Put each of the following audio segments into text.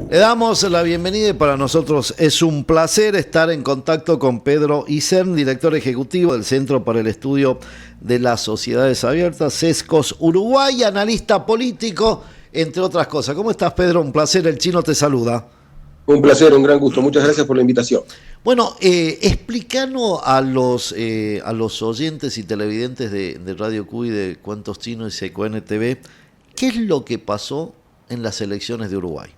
Le damos la bienvenida y para nosotros es un placer estar en contacto con Pedro Isern, director ejecutivo del Centro para el Estudio de las Sociedades Abiertas, CESCOS Uruguay, analista político, entre otras cosas. ¿Cómo estás, Pedro? Un placer, el Chino te saluda. Un placer, un gran gusto. Muchas gracias por la invitación. Bueno, explícanos a los oyentes y televidentes de Radio Cuy, de Cuentos Chinos y CQN TV, ¿qué es lo que pasó en las elecciones de Uruguay?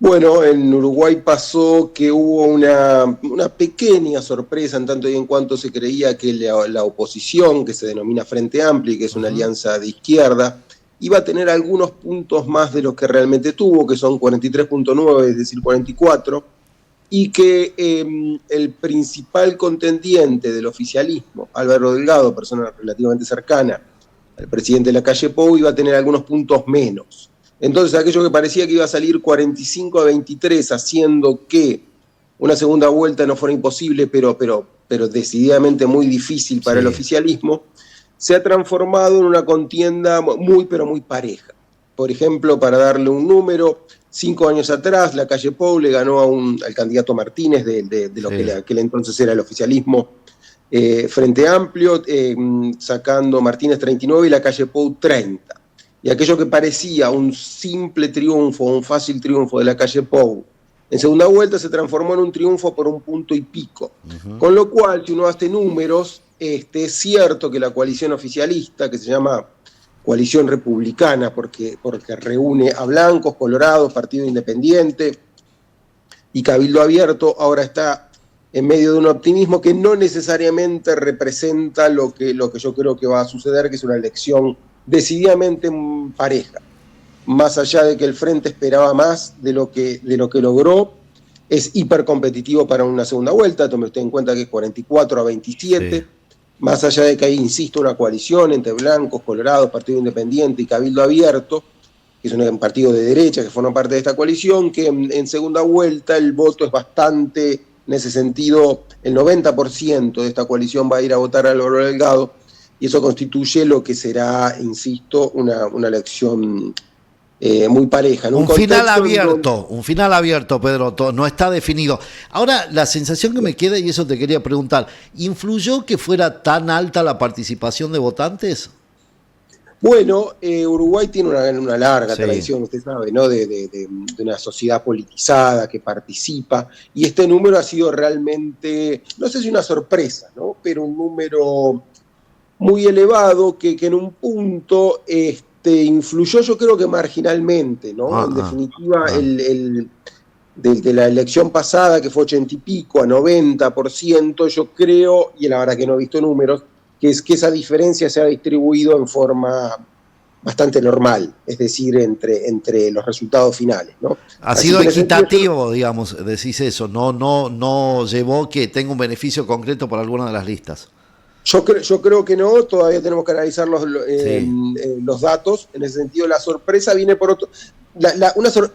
Bueno, en Uruguay pasó que hubo una pequeña sorpresa en tanto y en cuanto se creía que la oposición, que se denomina Frente Amplio, que es una alianza de izquierda, iba a tener algunos puntos más de los que realmente tuvo, que son 43.9, es decir, 44, y que el principal contendiente del oficialismo, Álvaro Delgado, persona relativamente cercana al presidente de la Calle Pou, iba a tener algunos puntos menos. Entonces aquello que parecía que iba a salir 45-23, haciendo que una segunda vuelta no fuera imposible, pero decididamente muy difícil para el oficialismo, se ha transformado en una contienda muy, pero muy pareja. Por ejemplo, para darle un número, 5 años atrás la Calle Pou le ganó al candidato Martínez de lo que aquel entonces era el oficialismo Frente Amplio, sacando Martínez 39 y la Calle Pou 30. Y aquello que parecía un simple triunfo, un fácil triunfo de la Calle Pou, en segunda vuelta se transformó en un triunfo por 1 punto y pico. Con lo cual, si uno hace números, es cierto que la coalición oficialista, que se llama Coalición Republicana, porque reúne a blancos, colorados, Partido Independiente y Cabildo Abierto, ahora está en medio de un optimismo que no necesariamente representa lo que yo creo que va a suceder, que es una elección decididamente pareja. Más allá de que el Frente esperaba más de lo que logró, es hipercompetitivo para una segunda vuelta. Tome usted en cuenta que es 44-27, sí. Más allá de que hay, insisto, una coalición entre blancos, colorados, Partido Independiente y Cabildo Abierto, que es un partido de derecha que forma parte de esta coalición, que en segunda vuelta el voto es bastante, en ese sentido, el 90% de esta coalición va a ir a votar a Álvaro Delgado, y eso constituye lo que será, insisto, una elección muy pareja. Un final abierto, Pedro, no está definido. Ahora, la sensación que me queda, y eso te quería preguntar, ¿influyó que fuera tan alta la participación de votantes? Bueno, Uruguay tiene una larga tradición, usted sabe, ¿no? de una sociedad politizada que participa, y este número ha sido realmente, no sé si una sorpresa, ¿no? Pero un número muy elevado que en un punto influyó, yo creo que marginalmente, ¿no? En definitiva, de la elección pasada, que fue 80 y pico a 90%, yo creo, y la verdad que no he visto números, que esa diferencia se ha distribuido en forma bastante normal, es decir, entre los resultados finales, ¿no? Ha sido equitativo, digamos, decís eso, no llevó que tenga un beneficio concreto por alguna de las listas. Yo creo que no, todavía tenemos que analizar los datos. En ese sentido, la sorpresa viene por otro.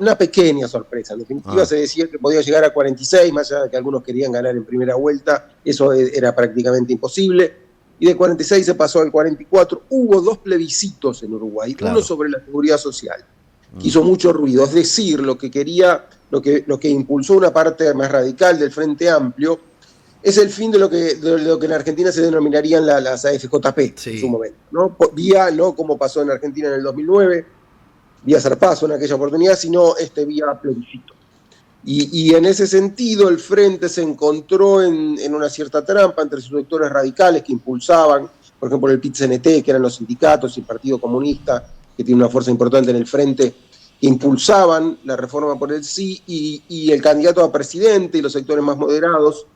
Una pequeña sorpresa. En definitiva, se decía que podía llegar a 46, más allá de que algunos querían ganar en primera vuelta. Eso era prácticamente imposible. Y de 46 se pasó al 44. Hubo 2 plebiscitos en Uruguay, uno sobre la seguridad social, que hizo mucho ruido. Es decir, lo que impulsó una parte más radical del Frente Amplio, es el fin de lo que en Argentina se denominarían las AFJP en su momento, ¿no? No como pasó en Argentina en el 2009, vía zarpazo en aquella oportunidad, sino vía plebiscito. Y en ese sentido el Frente se encontró en una cierta trampa entre sus sectores radicales que impulsaban, por ejemplo el PIT-CNT, que eran los sindicatos, y el Partido Comunista, que tiene una fuerza importante en el Frente, que impulsaban la reforma por el sí, y el candidato a presidente y los sectores más moderados,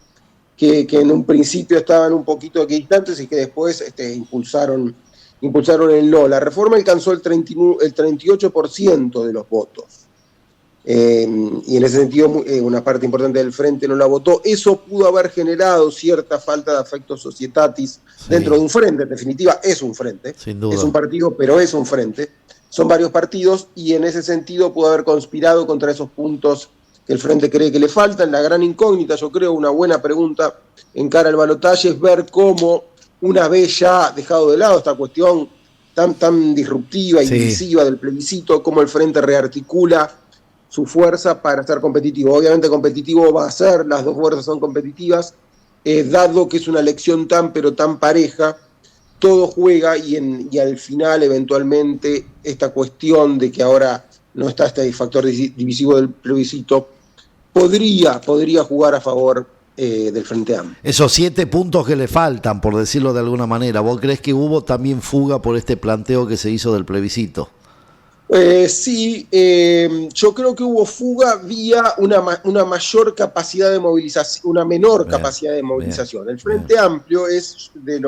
que en un principio estaban un poquito equidistantes y que después impulsaron el no. La reforma alcanzó el 38% de los votos. Y en ese sentido una parte importante del Frente no la votó. Eso pudo haber generado cierta falta de afecto societatis dentro de un frente. En definitiva, es un frente. Sin duda. Es un partido, pero es un frente. Son varios partidos y en ese sentido pudo haber conspirado contra esos puntos que el Frente cree que le faltan. La gran incógnita, yo creo, una buena pregunta en cara al balotaje es ver cómo, una vez ya dejado de lado esta cuestión tan disruptiva y divisiva del plebiscito, cómo el Frente rearticula su fuerza para ser competitivo. Obviamente competitivo va a ser, las dos fuerzas son competitivas, dado que es una elección tan pero tan pareja, todo juega y al final eventualmente esta cuestión de que ahora no está este factor divisivo del plebiscito podría jugar a favor del Frente Amplio. Esos 7 puntos que le faltan, por decirlo de alguna manera, ¿vos crees que hubo también fuga por este planteo que se hizo del plebiscito? Sí, yo creo que hubo fuga vía una mayor capacidad de movilización, una menor capacidad de movilización. El Frente Amplio es de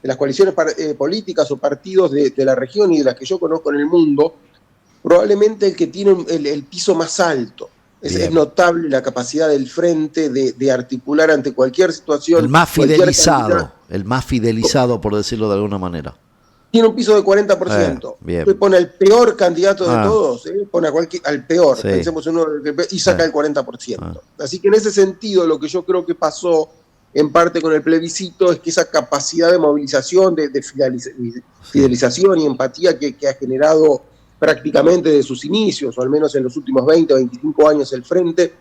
las coaliciones políticas o partidos de la región y de las que yo conozco en el mundo, probablemente el que tiene el piso más alto. Es notable la capacidad del Frente de articular ante cualquier situación. El más fidelizado, por decirlo de alguna manera. Tiene un piso de 40%. Usted pone al peor candidato de todos, pone al peor, pensemos en uno, y saca el 40%. Así que en ese sentido, lo que yo creo que pasó en parte con el plebiscito es que esa capacidad de movilización, de fidelización y empatía que ha generado prácticamente de sus inicios, o al menos en los últimos 20 o 25 años el Frente,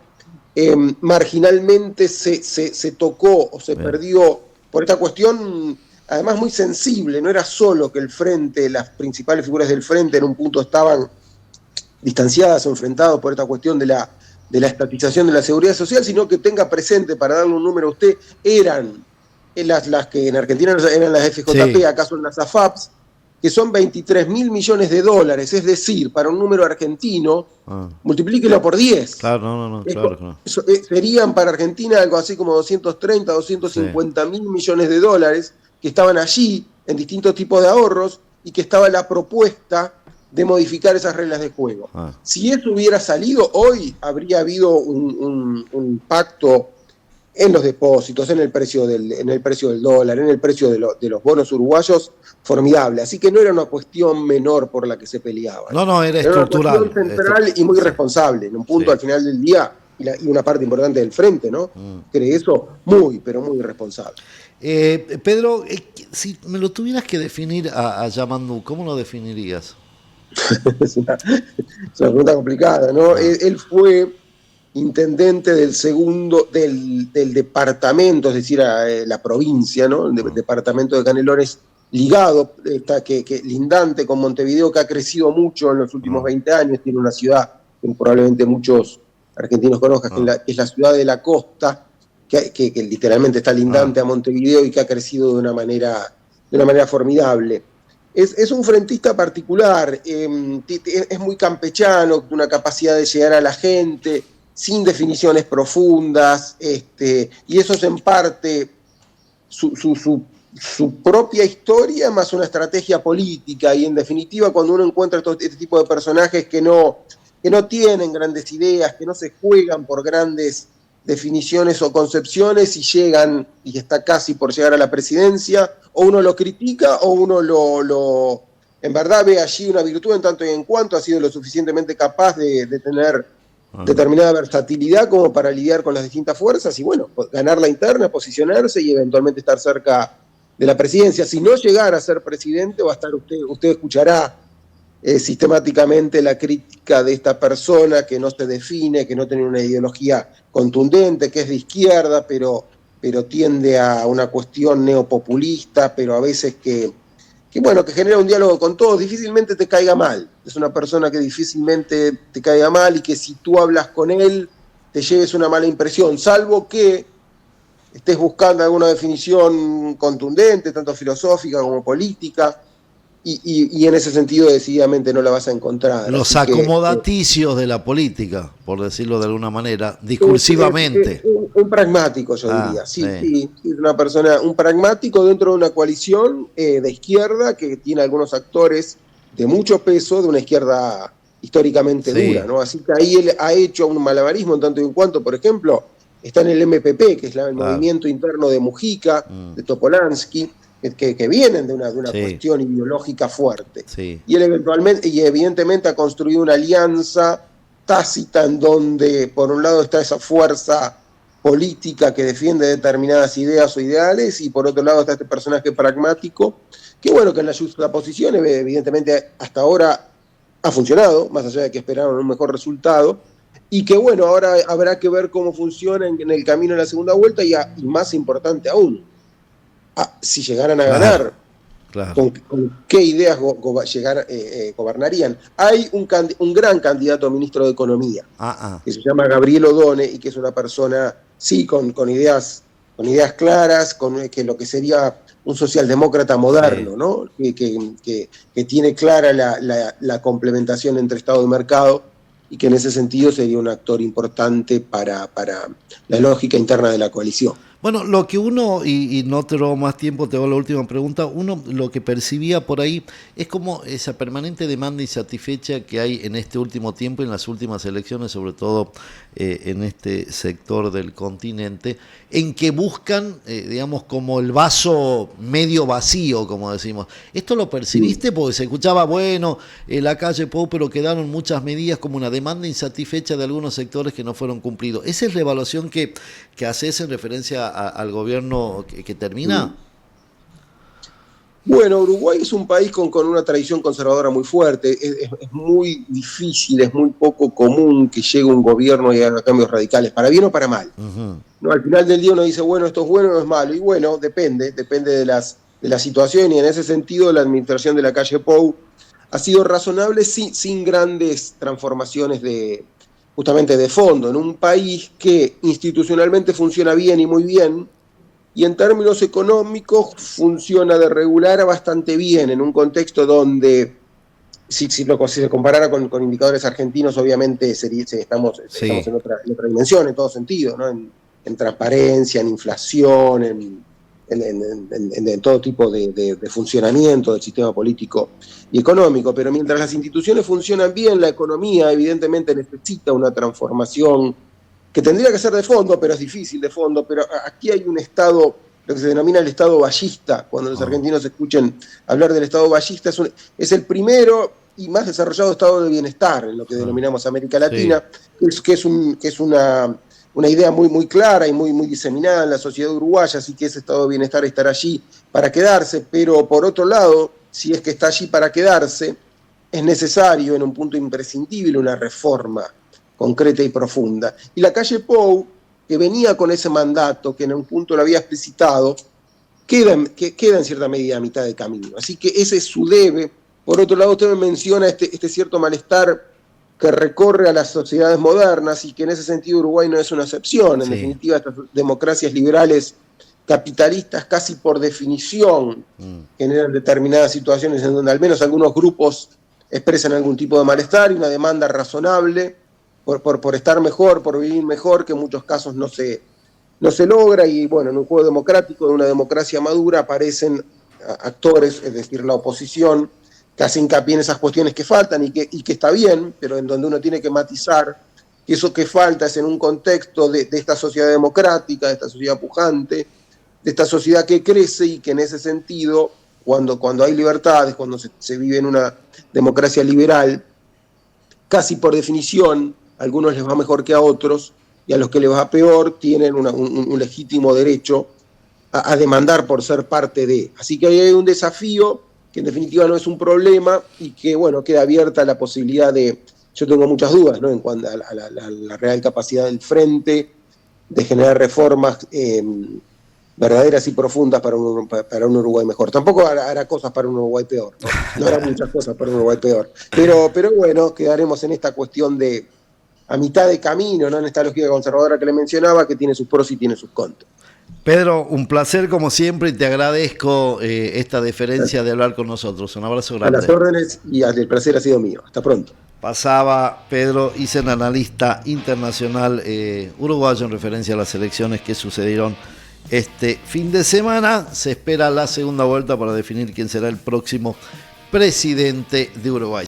marginalmente se tocó o se perdió por esta cuestión, además muy sensible. No era solo que el Frente, las principales figuras del Frente en un punto estaban distanciadas o enfrentados por esta cuestión de la estatización de la seguridad social, sino que tenga presente, para darle un número a usted, eran las que en Argentina eran las FJP, acá son las AFAPs, que son 23.000 millones de dólares, es decir, para un número argentino, multiplíquelo por 10. Claro, claro. Serían para Argentina algo así como 230, 250 mil millones de dólares que estaban allí en distintos tipos de ahorros y que estaba la propuesta de modificar esas reglas de juego. Si eso hubiera salido, hoy habría habido un pacto en los depósitos, en el precio del dólar, en el precio de los bonos uruguayos, formidable. Así que no era una cuestión menor por la que se peleaba. No, era estructural. Una cuestión central y muy responsable. En un punto, al final del día, y una parte importante del Frente, ¿no? Cree eso pero muy responsable. Pedro, si me lo tuvieras que definir a Yamandu, ¿cómo lo definirías? Es una pregunta complicada, ¿no? Él fue intendente del departamento, es decir, la provincia, ¿no? El departamento de Canelones, ligado, lindante con Montevideo, que ha crecido mucho en los últimos 20 años, tiene una ciudad que probablemente muchos argentinos conozcan, que es la ciudad de la costa, que literalmente está lindante a Montevideo y que ha crecido de una manera formidable. Es un frentista particular, es muy campechano, de una capacidad de llegar a la gente, sin definiciones profundas, y eso es en parte su propia historia más una estrategia política, y en definitiva cuando uno encuentra este tipo de personajes que no tienen grandes ideas, que no se juegan por grandes definiciones o concepciones y llegan y está casi por llegar a la presidencia, o uno lo critica o uno en verdad ve allí una virtud en tanto y en cuanto ha sido lo suficientemente capaz de tener determinada versatilidad como para lidiar con las distintas fuerzas y bueno, ganar la interna, posicionarse y eventualmente estar cerca de la presidencia. Si no llegara a ser presidente, va a estar usted escuchará sistemáticamente la crítica de esta persona que no se define, que no tiene una ideología contundente, que es de izquierda, pero tiende a una cuestión neopopulista, pero a veces que genera un diálogo con todos, difícilmente te caiga mal. Es una persona que difícilmente te caiga mal y que si tú hablas con él te lleves una mala impresión, salvo que estés buscando alguna definición contundente, tanto filosófica como política, y en ese sentido decididamente no la vas a encontrar. Los acomodaticios de la política, por decirlo de alguna manera, discursivamente. Un pragmático, yo diría. Sí, es una persona, un pragmático dentro de una coalición de izquierda que tiene algunos actores de mucho peso, de una izquierda históricamente dura, ¿no? Así que ahí él ha hecho un malabarismo en tanto y en cuanto, por ejemplo, está en el MPP, que es el movimiento interno de Mujica, de Topolansky, que vienen de una cuestión ideológica fuerte. Y él evidentemente ha construido una alianza tácita en donde por un lado está esa fuerza política que defiende determinadas ideas o ideales y por otro lado está este personaje pragmático que en la juxtaposición evidentemente hasta ahora ha funcionado, más allá de que esperaron un mejor resultado, y que bueno, ahora habrá que ver cómo funciona en el camino de la segunda vuelta y más importante aún, si llegaran a ganar, claro. con qué ideas gobernarían. Hay un gran candidato a ministro de Economía, que se llama Gabriel Odone, y que es una persona, sí, con ideas claras, que lo que sería un socialdemócrata moderno, sí, ¿no? Que tiene clara la complementación entre Estado y mercado, y que en ese sentido sería un actor importante para la lógica interna de la coalición. Bueno, lo que uno, y no te robo más tiempo, te hago la última pregunta, uno lo que percibía por ahí es como esa permanente demanda insatisfecha que hay en este último tiempo, en las últimas elecciones, sobre todo en este sector del continente, en que buscan, digamos, como el vaso medio vacío, como decimos. ¿Esto lo percibiste? Porque se escuchaba, bueno, la calle Pou, pero quedaron muchas medidas, como una demanda insatisfecha de algunos sectores que no fueron cumplidos. ¿Esa es la evaluación que haces en referencia al gobierno que termina? Bueno, Uruguay es un país con una tradición conservadora muy fuerte. Es muy difícil, es muy poco común que llegue un gobierno y haga cambios radicales, para bien o para mal. No, al final del día uno dice, bueno, esto es bueno o es malo. Y bueno, depende de la situación. Y en ese sentido, la administración de la calle Pou ha sido razonable sin grandes transformaciones justamente de fondo, en un país que institucionalmente funciona bien y muy bien, y en términos económicos funciona de regular a bastante bien, en un contexto donde, si se comparara con indicadores argentinos, obviamente estamos en otra dimensión, en todo sentido, ¿no? En transparencia, en inflación, en todo tipo de funcionamiento del sistema político y económico. Pero mientras las instituciones funcionan bien, la economía evidentemente necesita una transformación que tendría que ser de fondo, pero es difícil de fondo. Pero aquí hay un Estado, lo que se denomina el Estado vallista. Cuando los argentinos escuchen hablar del Estado vallista, es el primero y más desarrollado estado de bienestar en lo que denominamos América Latina, que es una idea muy clara y muy diseminada en la sociedad uruguaya, así que ese estado de bienestar estará allí para quedarse. Pero por otro lado, si es que está allí para quedarse, es necesario, en un punto imprescindible, una reforma concreta y profunda. Y la calle Pou, que venía con ese mandato, que en un punto lo había explicitado, queda en cierta medida a mitad de camino. Así que ese es su debe. Por otro lado, usted me menciona este cierto malestar que recorre a las sociedades modernas, y que en ese sentido Uruguay no es una excepción. En definitiva, estas democracias liberales capitalistas, casi por definición, generan determinadas situaciones en donde al menos algunos grupos expresan algún tipo de malestar y una demanda razonable por estar mejor, por vivir mejor, que en muchos casos no se logra. Y bueno, en un juego democrático, de una democracia madura, aparecen actores, es decir, la oposición, que hace hincapié en esas cuestiones que faltan y que está bien, pero en donde uno tiene que matizar que eso que falta es en un contexto de esta sociedad democrática, de esta sociedad pujante, de esta sociedad que crece, y que en ese sentido, cuando hay libertades, cuando se vive en una democracia liberal, casi por definición, a algunos les va mejor que a otros, y a los que les va peor tienen un legítimo derecho a demandar por ser parte de. Así que ahí hay un desafío que en definitiva no es un problema, y que, bueno, queda abierta la posibilidad yo tengo muchas dudas, ¿no?, en cuanto a la real capacidad del frente de generar reformas verdaderas y profundas para un Uruguay mejor. Tampoco hará cosas para un Uruguay peor, no hará muchas cosas para un Uruguay peor. Pero bueno, quedaremos en esta cuestión de a mitad de camino, ¿no?, en esta lógica conservadora que le mencionaba, que tiene sus pros y tiene sus contras. Pedro, un placer como siempre, y te agradezco esta deferencia de hablar con nosotros. Un abrazo grande. A las órdenes, y el placer ha sido mío. Hasta pronto. Pasaba Pedro Isen, analista internacional uruguayo, en referencia a las elecciones que sucedieron este fin de semana. Se espera la segunda vuelta para definir quién será el próximo presidente de Uruguay.